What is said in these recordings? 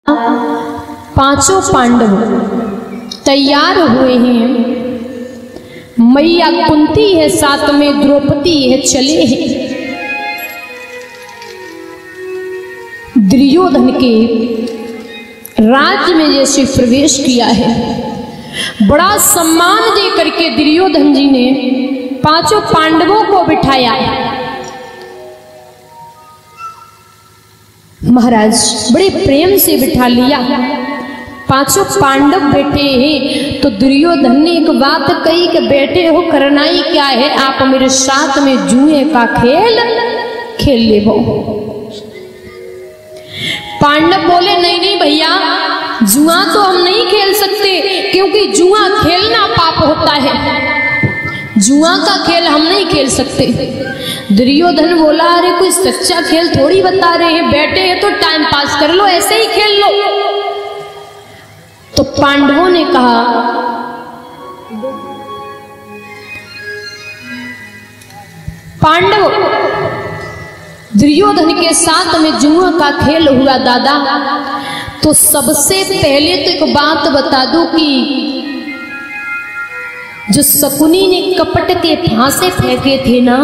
पांचों पांडव तैयार हुए हैं। मैया कुंती है साथ में, द्रौपदी है, चले हैं। दुर्योधन के राज्य में जैसे प्रवेश किया है, बड़ा सम्मान दे करके दुर्योधन जी ने पांचों पांडवों को बिठाया। महाराज बड़े प्रेम से बिठा लिया। पांचों पांडव बैठे हैं तो दुर्योधन ने एक बात कही कि बेटे हो, करना ही क्या है, आप मेरे साथ में जुए का खेल खेल ले। वो पांडव बोले नहीं नहीं भैया, जुआ तो हम नहीं खेल सकते, क्योंकि जुआ खेलना पाप होता है, जुआ का खेल हम नहीं खेल सकते। दुर्योधन बोला अरे कोई सच्चा खेल थोड़ी बता रहे हैं, बैठे हैं तो टाइम पास कर लो, ऐसे ही खेल लो। तो पांडवों ने कहा पांडव दुर्योधन के साथ में जुआ का खेल हुआ दादा, तो सबसे पहले तो एक बात बता दूं कि जो शकुनी ने कपट के फांसे फेंके थे ना,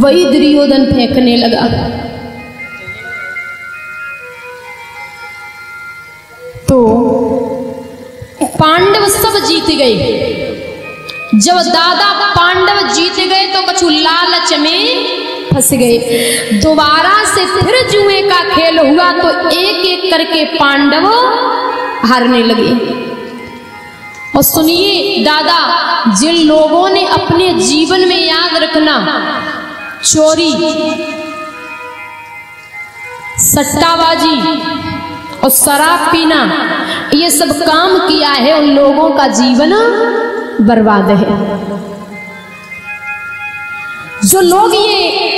वही दुर्योधन फेंकने लगा। तो पांडव सब जीत गए। जब दादा पांडव जीत गए तो कछु लालच में फंस गए। दोबारा से फिर जुए का खेल हुआ तो एक एक करके पांडव हारने लगे। और सुनिए दादा, जिन लोगों ने अपने जीवन में याद रखना, चोरी, सट्टाबाजी और शराब पीना, ये सब काम किया है, उन लोगों का जीवन बर्बाद है। जो लोग ये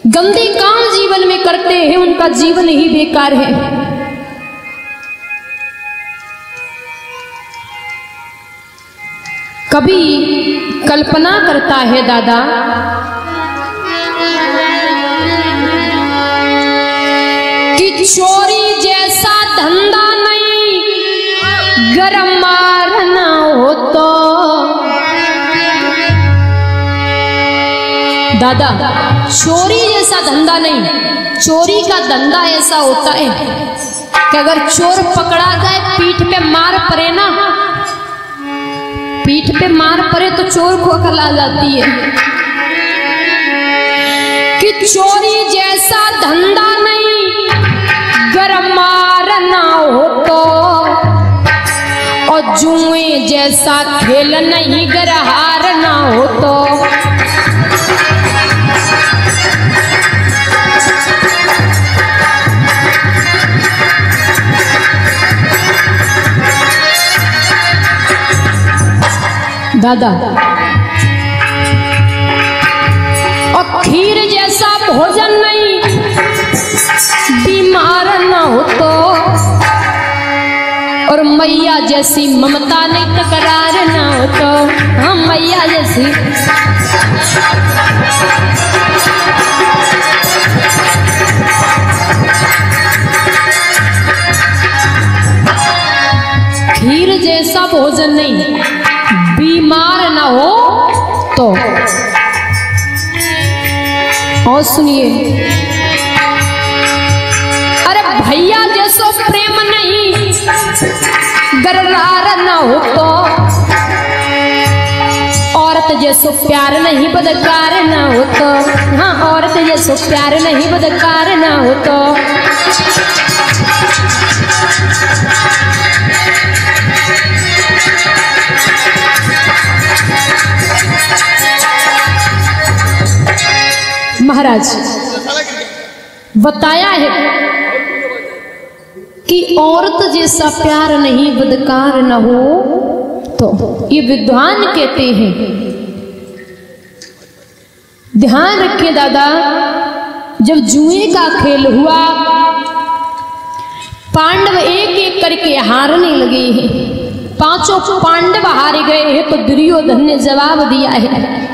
गंदे काम जीवन में करते हैं, उनका जीवन ही बेकार है। कभी कल्पना करता है दादा, कि चोरी जैसा धंधा नहीं, गरम मारना हो तो। दादा चोरी जैसा धंधा नहीं, चोरी का धंधा ऐसा होता है कि अगर चोर पकड़ा जाए, पीठ पे मार पड़े ना, पीठ पे मार पड़े तो चोर को अकल आ जाती है। कि चोरी जैसा धंधा नहीं, गरम मारना हो तो, और जुए जैसा खेल नहीं, गर हारना हो तो। दादा और खीर जैसा भोजन नहीं, बीमार ना हो तो, और मैया जैसी ममता नहीं, तकरार ना हो तो। हम मैया जैसी खीर जैसा भोजन नहीं, बीमार ना हो तो। और सुनिए, अरे भैया जैसो प्रेम नहीं, गरार ना हो तो, औरत जैसो प्यार नहीं, बदकार ना हो तो। हाँ, औरत जैसो प्यार नहीं, बदकार ना हो तो। महाराज बताया है कि औरत जैसा प्यार नहीं, बदकार न हो तो। ये विद्वान कहते हैं। ध्यान रखिए दादा, जब जुए का खेल हुआ, पांडव एक एक करके हारने लगे हैं। पांचों पांडव हार गए हैं तो दुर्योधन ने जवाब दिया है।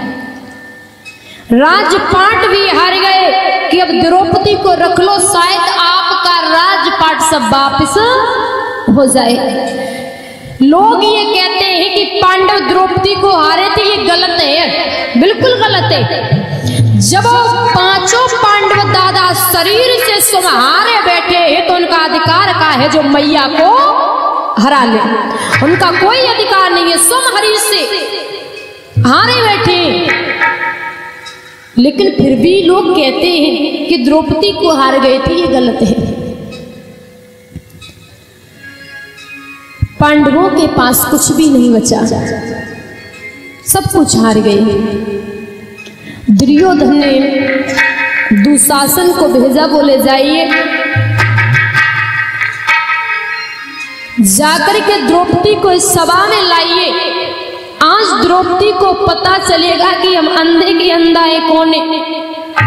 राजपाट भी हार गए कि अब द्रौपदी को रख लो, शायद आपका राजपाट सब वापस हो जाए। लोग ये कहते हैं कि पांडव द्रौपदी को हारे थे, ये गलत है, बिल्कुल गलत है। जब पांचों पांडव दादा शरीर से सुमहारे बैठे हैं तो उनका अधिकार का है जो मैया को हरा ले, उनका कोई अधिकार नहीं है, सुमहरी से हारे बैठे। लेकिन फिर भी लोग कहते हैं कि द्रौपदी को हार गए थे, ये गलत है। पांडवों के पास कुछ भी नहीं बचा, सब कुछ हार गए। दुर्योधन ने दुशासन को भेजा, बोले जाइए जाकर के द्रौपदी को इस सभा में लाइए, आज द्रौपदी को पता चलेगा कि हम अंधे के अंधा है कौन है,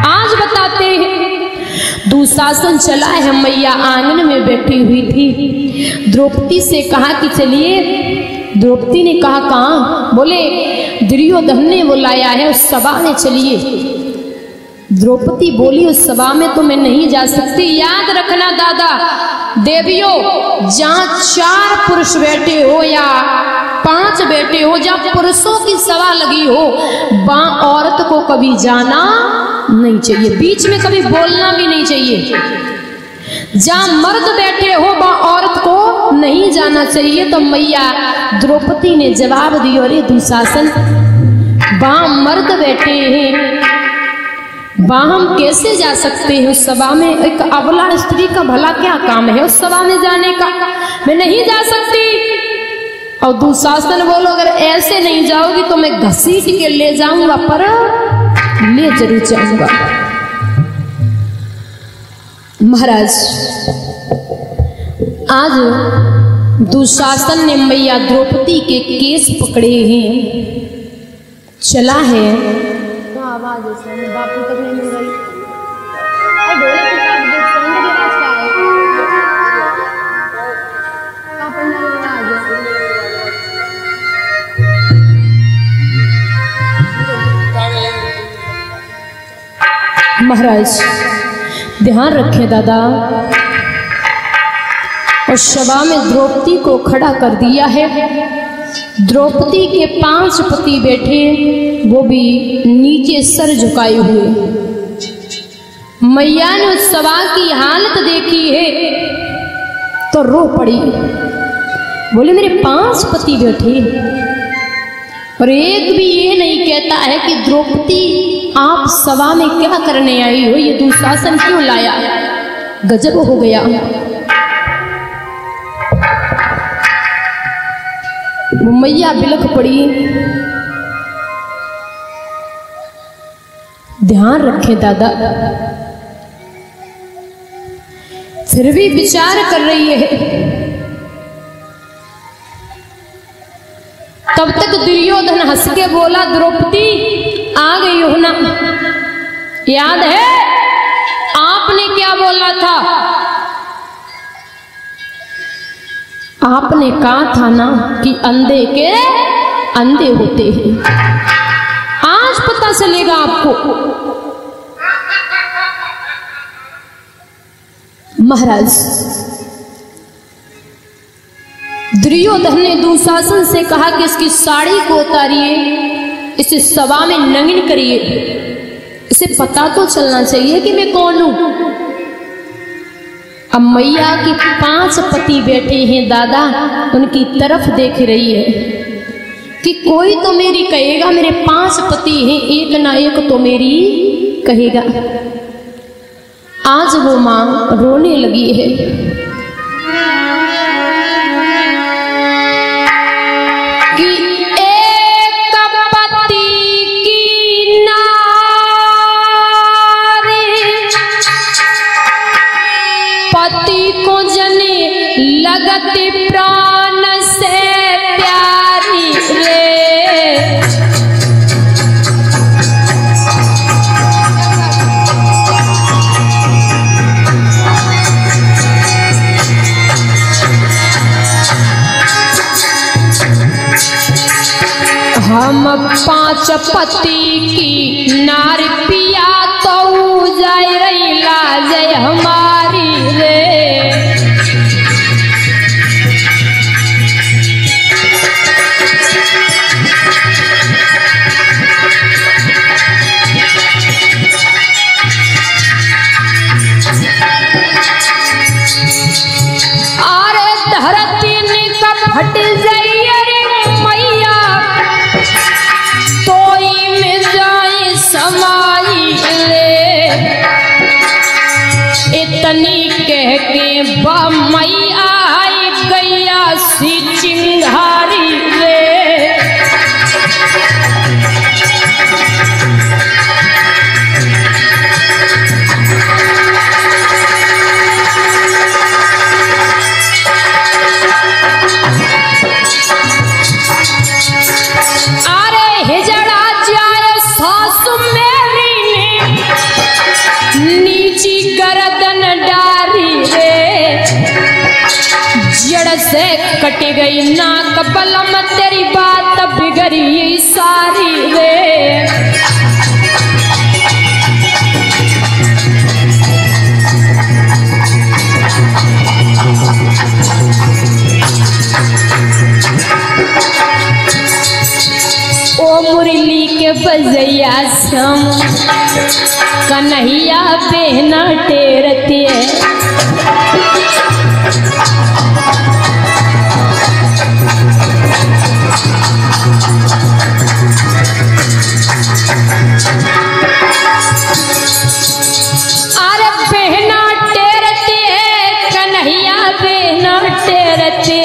आज बताते हैं। दुशासन चला है, मैया आंगन में बैठी हुई थी, द्रौपदी से कहा कि चलिए। द्रौपदी ने कहा कहाँ? बोले दुर्योधन ने बुलाया है, उस सभा में चलिए। द्रौपदी बोली उस सभा में तो मैं नहीं जा सकती। याद रखना दादा देवियों, जहाँ 4 पुरुष बैठे हो या 5 बैठे हो, जहाँ पुरुषों की सभा लगी हो, वहां औरत को कभी जाना नहीं चाहिए, बीच में कभी बोलना भी नहीं चाहिए। जहाँ मर्द बैठे हो वहां औरत को नहीं जाना चाहिए। तो मैया द्रौपदी ने जवाब दिया, अरे दुशासन, वहां मर्द बैठे हैं, वहां हम कैसे जा सकते हैं उस सभा में? एक अबला स्त्री का भला क्या काम है उस सभा में जाने का? मैं नहीं जा सकती। और दुशासन बोलो अगर ऐसे नहीं जाओगी तो मैं घसीट के ले जाऊंगा, पर ले जरूर जाऊंगा। महाराज आज दुशासन ने मैया द्रौपदी के केस पकड़े हैं, चला है तो आवाज बापू तक नहीं मिल रही। महाराज ध्यान रखें दादा, और सभा में द्रौपदी को खड़ा कर दिया है। द्रौपदी के 5 पति बैठे, वो भी नीचे सर झुकाए हुए। मैया ने उस सभा की हालत देखी है तो रो पड़ी, बोले मेरे 5 पति बैठे और एक भी ये नहीं कहता है कि द्रौपदी आप सभा में क्या करने आई हो, ये दुशासन क्यों लाया? गजब हो गया। मैया बिलख पड़ी। ध्यान रखें दादा, फिर भी विचार कर रही है। तब तक दुर्योधन हंस के बोला, द्रौपदी आ गई हो ना? याद है आपने क्या बोला था? आपने कहा था ना कि अंधे के अंधे होते हैं। आज पता चलेगा आपको। महाराज दुर्योधन ने दुशासन से कहा कि इसकी साड़ी को उतारिए, इसे सभा में नंगिन करिए, इसे पता तो चलना चाहिए कि मैं कौन हूं। अब मैया के 5 पति बैठे हैं दादा, उनकी तरफ देख रही है कि कोई तो मेरी कहेगा, मेरे 5 पति हैं, एक ना एक तो मेरी कहेगा। आज वो मां रोने लगी है। लगती प्राण से प्यारी रे, हम 5 पति की नारी पिया तो जय रही लाज हमारी रे। फट जाई अरे मैया तो में जाए समाई ले। इतनी कह के मैया आई गैया सी चिंगारी रे। जड़ से कट गई नाक बलम तेरी बात बिगड़ी सारी रे। ओ मुरली के बजैया सम कन्हैया पहना टेरती है। अरे बहना टेरते कन्हैया बहना टेरते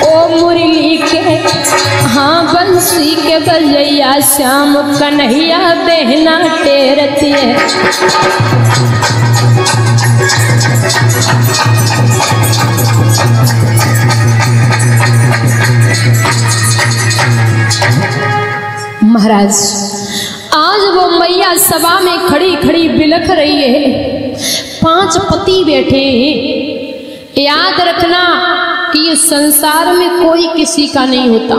ओ मुरली के हाँ बंसी के बजैया श्याम कन्हैया बहना टेरते। महाराज आज वो मैया सभा में खड़ी खड़ी बिलख रही है। 5 पति बैठे हैं। याद रखना कि ये संसार में कोई किसी का नहीं होता।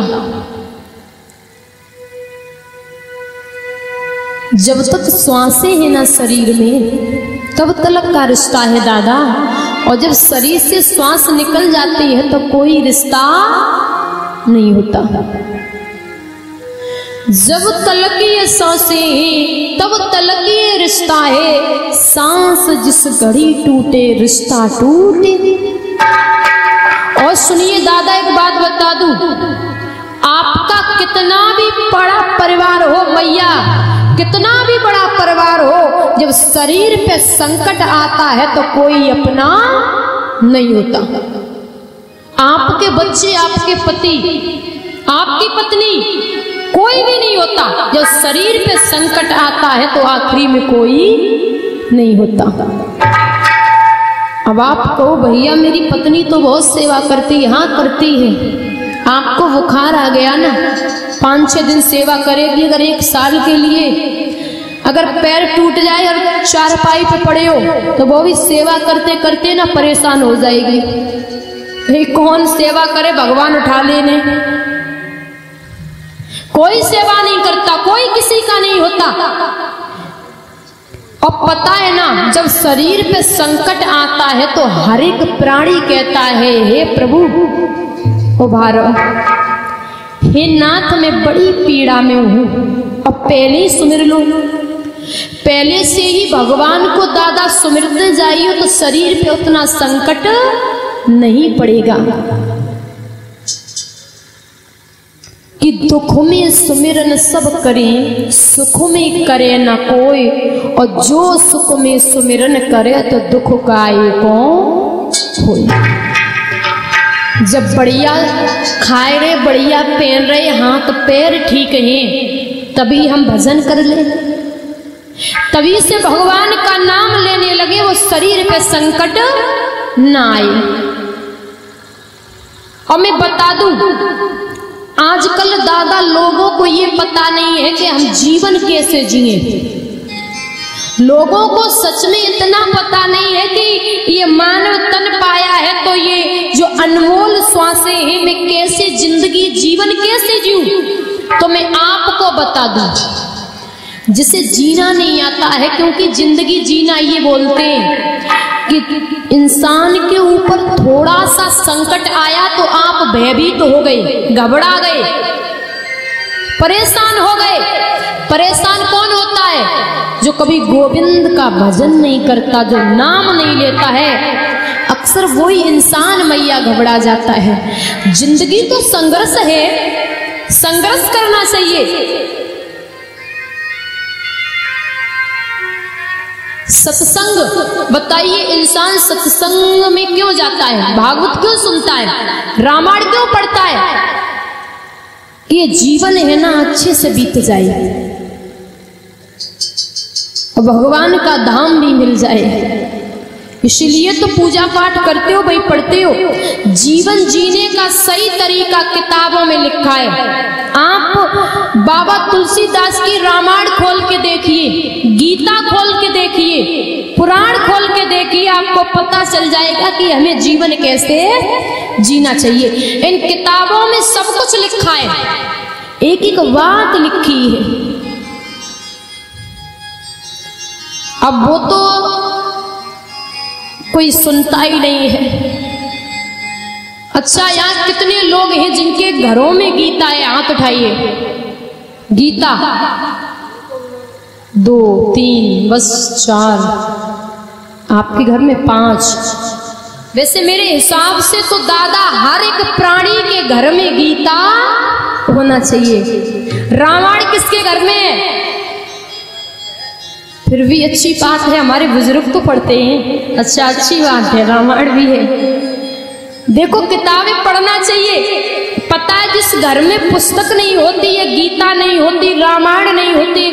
जब तक श्वासें हैं ना शरीर में तब तक का रिश्ता है दादा, और जब शरीर से श्वास निकल जाती है तो कोई रिश्ता नहीं होता। जब तलक ये सांसें तब तलक ये रिश्ता है। सांस जिस घड़ी टूटे रिश्ता टूटे। और सुनिए दादा एक बात बता दूं, आपका कितना भी बड़ा परिवार हो मैया, कितना भी बड़ा परिवार हो, जब शरीर पे संकट आता है तो कोई अपना नहीं होता। आपके बच्चे, आपके पति, आपकी पत्नी, कोई भी नहीं होता। जब शरीर पे संकट आता है तो आखिरी में कोई नहीं होता। अब आप कहो भैया मेरी पत्नी तो बहुत सेवा करती है। हाँ करती है। आपको बुखार आ गया ना, 5-6 दिन सेवा करेगी। अगर 1 साल के लिए अगर पैर टूट जाए और चारपाई पे पड़े हो तो वो भी सेवा करते करते ना परेशान हो जाएगी। भाई कौन सेवा करे, भगवान उठा लेने। कोई सेवा नहीं करता, कोई किसी का नहीं होता। और पता है ना जब शरीर पे संकट आता है तो हर एक प्राणी कहता है हे प्रभु उबारो, हे नाथ मैं बड़ी पीड़ा में हूं। अब पहले ही सुमिर लो, पहले से ही भगवान को दादा सुमिरते जाइए तो शरीर पे उतना संकट नहीं पड़ेगा। कि दुख में सुमिरन सब करें, सुख में करे न कोई। और जो सुख में सुमिरन करे तो दुख काहे को होई। जब बढ़िया खाए रहे, बढ़िया पहन रहे, हाथ पैर ठीक हैं, तभी हम भजन कर ले, तभी से भगवान का नाम लेने लगे, वो शरीर पे संकट ना आए। और मैं बता दूं आजकल दादा लोगों को ये पता नहीं है कि हम जीवन कैसे जिए। लोगों को सच में इतना पता नहीं है कि ये मानव तन पाया है तो ये जो अनमोल श्वासें हैं मैं कैसे जिंदगी जीवन कैसे जीऊं। तो मैं आपको बता दूं जिसे जीना नहीं आता है, क्योंकि जिंदगी जीना ये बोलते हैं कि इंसान के ऊपर थोड़ा सा संकट आया तो आप भयभीत हो गए, घबरा गए, परेशान हो गए। परेशान कौन होता है? जो कभी गोविंद का भजन नहीं करता, जो नाम नहीं लेता है। अक्सर वही इंसान मैया घबरा जाता है। जिंदगी तो संघर्ष है, संघर्ष करना चाहिए। सत्संग, बताइए इंसान सत्संग में क्यों जाता है, भागवत क्यों सुनता है, रामायण क्यों पढ़ता है? ये जीवन है ना अच्छे से बीत जाए और भगवान का धाम भी मिल जाए। इसलिए तो पूजा पाठ करते हो भाई, पढ़ते हो। जीवन जीने का सही तरीका किताबों में लिखा है। आप बाबा तुलसीदास की रामायण खोल के देखिए, गीता खोल के देखिए, पुराण खोल के देखिए, आपको पता चल जाएगा कि हमें जीवन कैसे जीना चाहिए। इन किताबों में सब कुछ लिखा है, एक एक बात लिखी है। अब वो तो कोई सुनता ही नहीं है। अच्छा, यहाँ कितने लोग हैं जिनके घरों में गीता है? हाथ उठाइए। गीता 2 3 बस 4, आपके घर में 5। वैसे मेरे हिसाब से तो दादा हर एक प्राणी के घर में गीता होना चाहिए। रामायण किसके घर में है? फिर भी अच्छी बात है, हमारे बुजुर्ग तो पढ़ते हैं। अच्छा, अच्छी बात है, रामायण भी है। देखो किताबें पढ़ना चाहिए। पता है जिस घर में पुस्तक नहीं होती है, गीता नहीं होती, रामायण नहीं होती,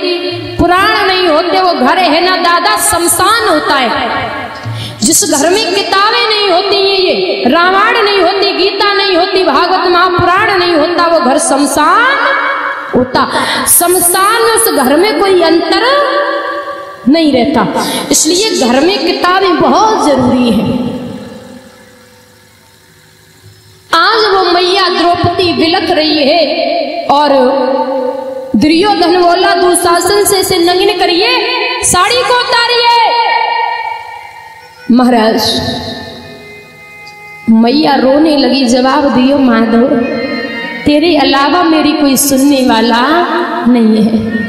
पुराण नहीं होते, वो घर है ना दादा शमशान होता है। जिस घर में किताबें नहीं होती है, ये रामायण नहीं होती, गीता नहीं होती, भागवत महापुराण नहीं होता, वो घर शमशान होता। शमशान में उस घर में कोई अंतर नहीं रहता। इसलिए घर में किताबें बहुत जरूरी है। आज वो मैया द्रौपदी बिलख रही है और दुर्योधन बोला दुशासन से इसे नंगिन करिए, साड़ी को उतारिए। महाराज मैया रोने लगी, जवाब दियो माधव, तेरे अलावा मेरी कोई सुनने वाला नहीं है।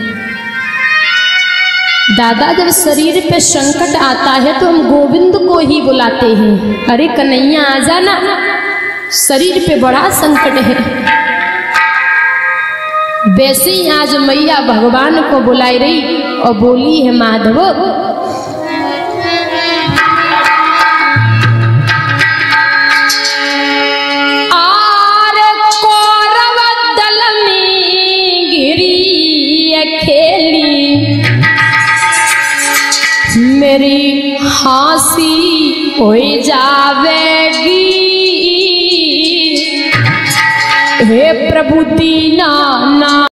दादा जब शरीर पे संकट आता है तो हम गोविंद को ही बुलाते हैं, अरे कन्हैया आ जाना, शरीर पे बड़ा संकट है। वैसे ही आज मैया भगवान को बुलाई रही और बोली है माधव, आर कौरव दल में गिरी अकेली, मेरी हंसी हो जावेगी। हे प्रभु दीना